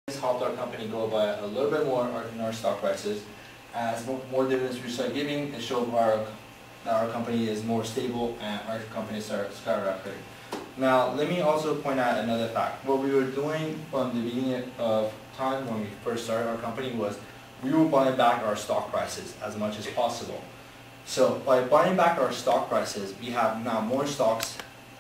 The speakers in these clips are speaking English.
This helped our company grow by a little bit more in our stock prices. As more dividends we start giving, it showed that our company is more stable and our company starts skyrocketing. Now, let me also point out another fact. What we were doing from the beginning of time when we first started our company was we were buying back our stock prices as much as possible. So by buying back our stock prices, we have now more stocks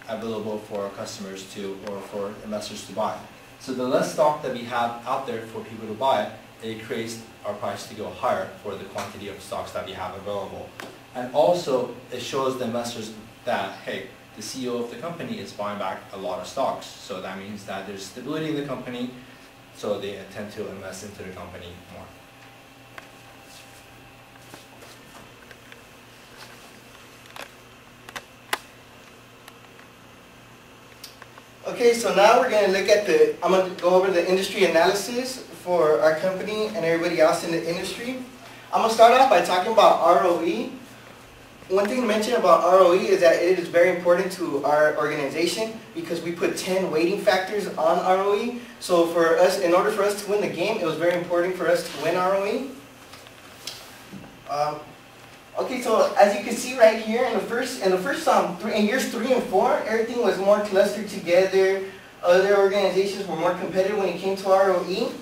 available for our customers to, or for investors to buy. So the less stock that we have out there for people to buy, it creates our price to go higher for the quantity of stocks that we have available. And also, it shows the investors that, hey, the CEO of the company is buying back a lot of stocks. So that means that there's stability in the company, so they tend to invest into the company more. Okay, so now we're going to look at I'm going to go over the industry analysis for our company and everybody else in the industry. I'm going to start off by talking about ROE. One thing to mention about ROE is that it is very important to our organization because we put 10 weighting factors on ROE. So for us, in order for us to win the game, it was very important for us to win ROE. Okay, so as you can see right here, in years 3 and 4, everything was more clustered together. Other organizations were more competitive when it came to ROE.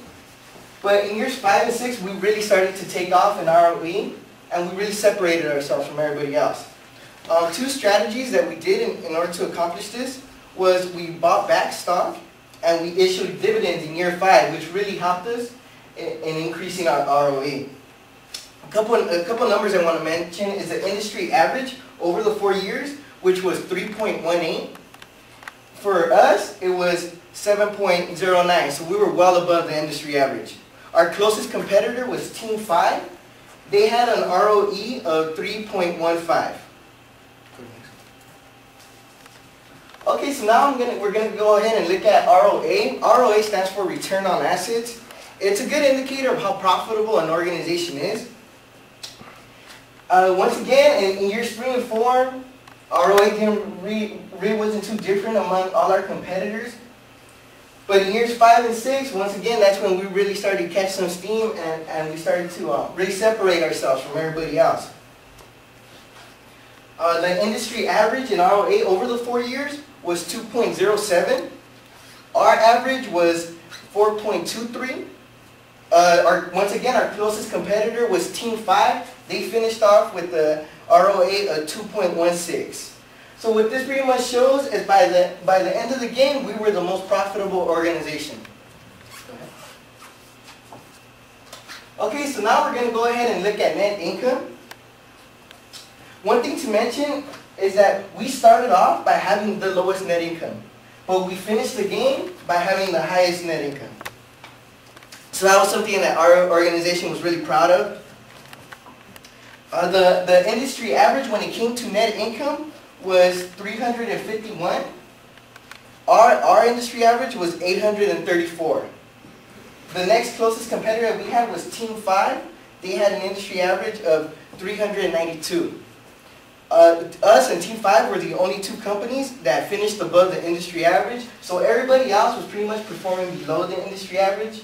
But in years 5 and 6, we really started to take off in ROE, and we really separated ourselves from everybody else. 2 strategies that we did in order to accomplish this was we bought back stock and we issued dividends in year 5, which really helped us in increasing our ROE. A couple numbers I want to mention is the industry average over the 4 years, which was 3.18. For us, it was 7.09, so we were well above the industry average. Our closest competitor was Team 5. They had an ROE of 3.15. Okay, so now we're going to go ahead and look at ROA. ROA stands for return on assets. It's a good indicator of how profitable an organization is. Once again, in years 3 and 4, ROA really wasn't too different among all our competitors. But in years 5 and 6, once again, that's when we really started to catch some steam and we started to really separate ourselves from everybody else. The industry average in ROA over the 4 years was 2.07. Our average was 4.23. Once again, our closest competitor was Team 5. They finished off with the ROA of 2.16. So what this pretty much shows is by the end of the game, we were the most profitable organization. Okay, so now we're going to go ahead and look at net income. One thing to mention is that we started off by having the lowest net income, but we finished the game by having the highest net income. So that was something that our organization was really proud of. The industry average when it came to net income was 351. Our industry average was 834. The next closest competitor we had was Team 5. They had an industry average of 392. Us and Team 5 were the only 2 companies that finished above the industry average. So everybody else was pretty much performing below the industry average.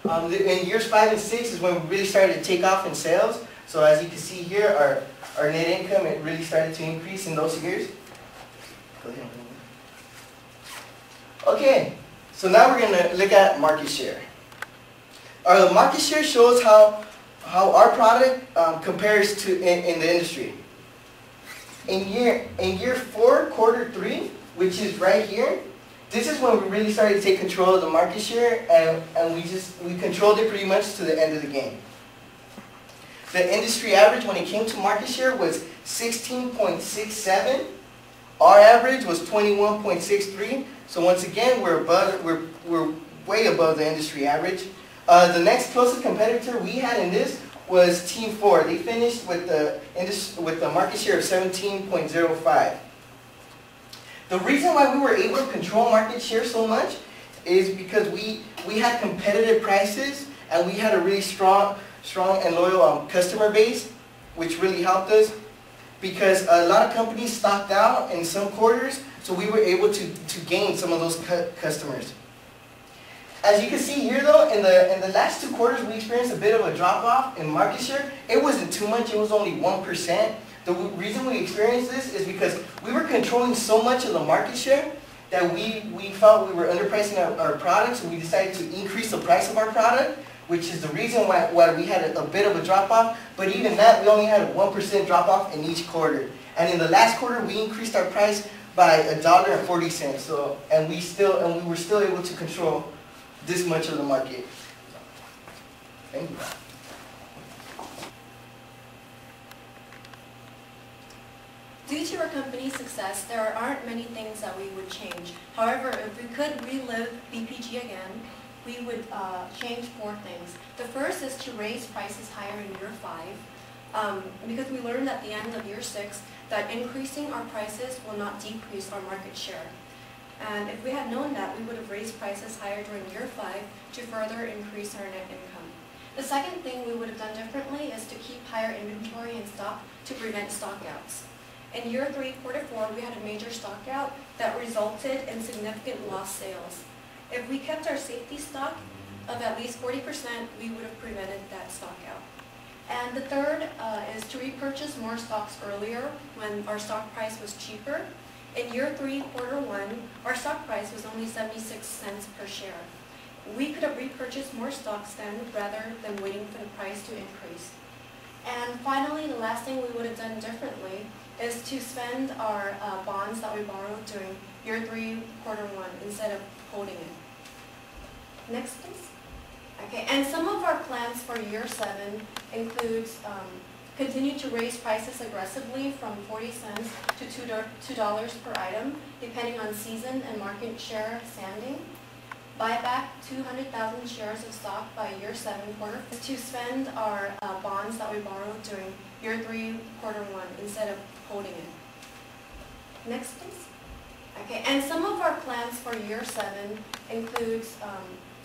In years 5 and 6 is when we really started to take off in sales. So as you can see here, our net income, it really started to increase in those years. Go ahead. Okay, so now we're going to look at market share. Our market share shows how our product compares to in the industry. In year 4, quarter 3, which is right here, this is when we really started to take control of the market share, and we controlled it pretty much to the end of the game. The industry average when it came to market share was 16.67. Our average was 21.63. So once again, we're way above the industry average. The next closest competitor we had in this was Team 4. They finished with the market share of 17.05. The reason why we were able to control market share so much is because we had competitive prices and we had a really strong and loyal customer base, which really helped us because a lot of companies stocked out in some quarters, so we were able to gain some of those customers. As you can see here though, in the last 2 quarters we experienced a bit of a drop off in market share. It wasn't too much, it was only 1%. The reason we experienced this is because we were controlling so much of the market share that we felt we were underpricing our products, and we decided to increase the price of our product, which is the reason why we had a bit of a drop off. But even that, we only had a 1% drop off in each quarter. And in the last quarter, we increased our price by $1.40. So, and we were still able to control this much of the market. Thank you. Due to our company's success, there aren't many things that we would change. However, if we could relive BPG again, we would change 4 things. The first is to raise prices higher in year 5, because we learned at the end of year 6 that increasing our prices will not decrease our market share. And if we had known that, we would have raised prices higher during year 5 to further increase our net income. The second thing we would have done differently is to keep higher inventory in stock to prevent stockouts. In year 3, quarter 4, we had a major stockout that resulted in significant lost sales. If we kept our safety stock of at least 40%, we would have prevented that stockout. And the third is to repurchase more stocks earlier when our stock price was cheaper. In year 3, quarter 1, our stock price was only 76 cents per share. We could have repurchased more stocks then rather than waiting for the price to increase. And finally, the last thing we would have done differently is to spend our bonds that we borrowed during year 3, quarter 1, instead of holding it. Next, please. Okay, and some of our plans for year 7 includes continue to raise prices aggressively from 40 cents to $2 per item, depending on season and market share standing. Buy back 200,000 shares of stock by year 7, quarter 4, to spend our bonds that we borrowed during year 3, quarter 1, instead of holding it. Next, please. Okay, and some of our plans for year 7 includes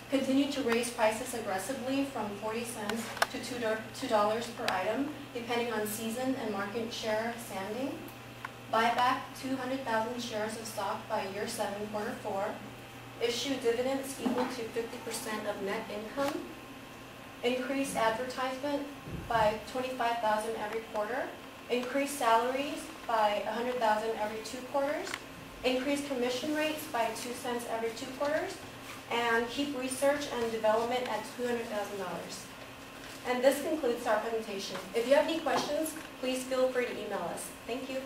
continue to raise prices aggressively from 40 cents to $2 per item, depending on season and market share standing. Buy back 200,000 shares of stock by year 7, quarter 4. Issue dividends equal to 50% of net income. Increase advertisement by 25,000 every quarter. Increase salaries by 100,000 every 2 quarters. Increase commission rates by 2 cents every 2 quarters. And keep research and development at $200,000. And this concludes our presentation. If you have any questions, please feel free to email us. Thank you.